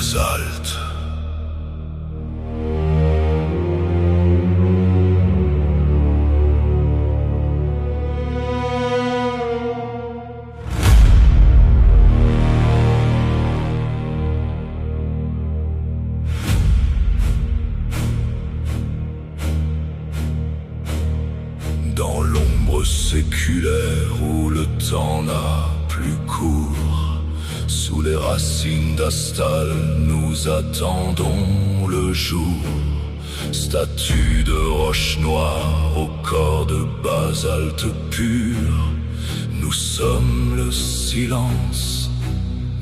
basalte. Dans l'ombre séculaire où le temps n'a plus cours, sous les racines d'Astal, nous attendons le jour. Statue de roche noire au corps de basalte pur, nous sommes le silence,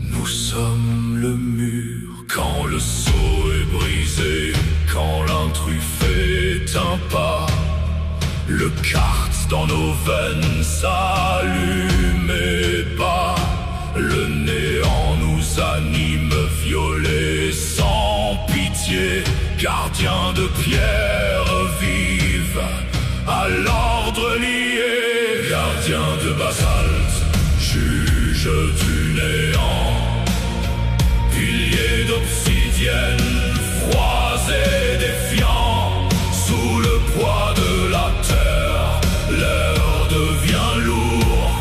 nous sommes le mur. Quand le sceau est brisé, quand l'intrus fait un pas, le quartz dans nos veines s'allume et bat. Le néant nous anime, violets sans pitié, gardiens de pierre vive, à l'ordre lié. Gardiens de basalte, juge du néant, piliers d'obsidienne, froids et défiants, sous le poids de la terre, l'air devient lourd.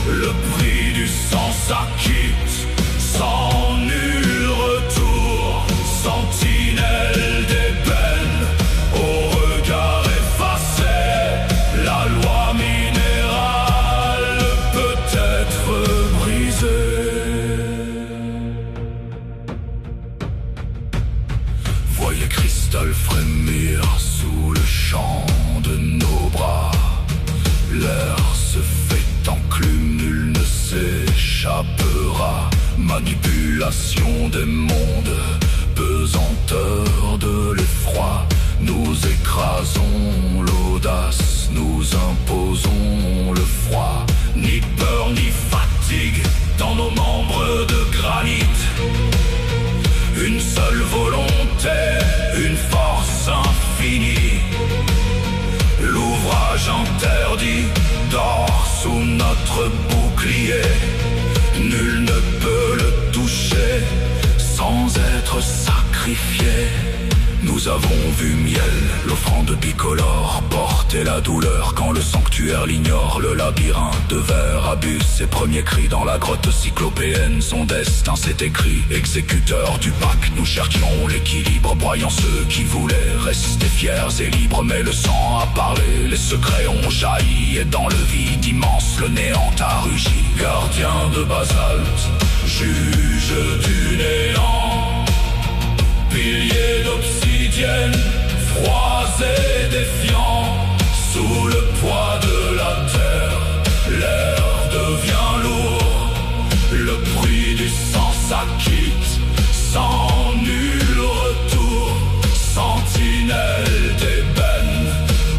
Le prix du sang s'acquitte, sans nul retour. Sentinelle d'ébène, au regard effacé, la loi minérale peut être brisée. Voyez cristal frémir sous le champ de nos bras. L'air se fait enclume, nul ne s'échappera. Manipulation des mondes, pesanteur de l'effroi. Nous écrasons l'audace, nous imposons le froid. Ni peur ni fatigue dans nos membres de granit. Une seule volonté, une force infinie. L'ouvrage interdit dort sous notre bouclier. Nul ne peut le toucher sans être sacrifié. Nous avons vu miel, l'offrande bicolore, porter la douleur quand le sanctuaire l'ignore. Le labyrinthe de verre abuse ses premiers cris dans la grotte cyclopéenne. Son destin s'est écrit, exécuteur du Pâques. Nous cherchions l'équilibre, broyant ceux qui voulaient rester fiers et libres. Mais le sang a parlé, les secrets ont jailli, et dans le vide immense, le néant a rugi. Gardien de basalte, juge du néant, piliers d'obsidienne, froids et défiants, sous le poids de la terre, l'air devient lourd. Le prix du sang s'acquitte, sans nul retour. Sentinelle d'ébène,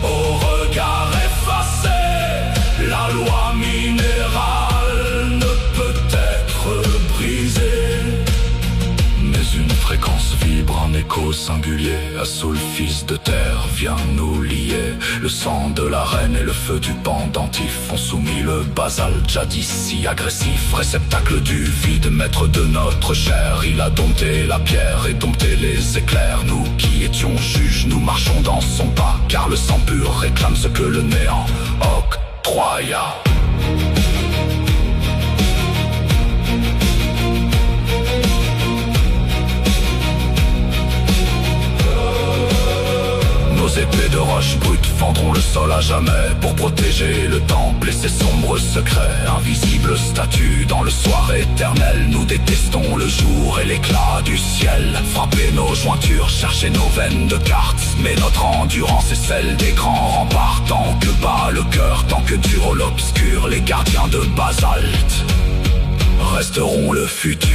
au regard effacé, la loi minérale ne peut être brisée. Une fréquence vibre en écho singulier. Assaut, fils de terre, vient nous lier. Le sang de la reine et le feu du pendentif ont soumis le basalte, jadis si agressif. Réceptacle du vide, maître de notre chair. Il a dompté la pierre et dompté les éclairs. Nous qui étions juges, nous marchons dans son pas, car le sang pur réclame ce que le néant octroya. Nos épées de roche brute fendront le sol à jamais pour protéger le temple et ses sombres secrets. Invisibles statues dans le soir éternel, nous détestons le jour et l'éclat du ciel. Frapper nos jointures, chercher nos veines de cartes, mais notre endurance est celle des grands remparts. Tant que bat le cœur, tant que dure l'obscur, les gardiens de basalte resteront le futur.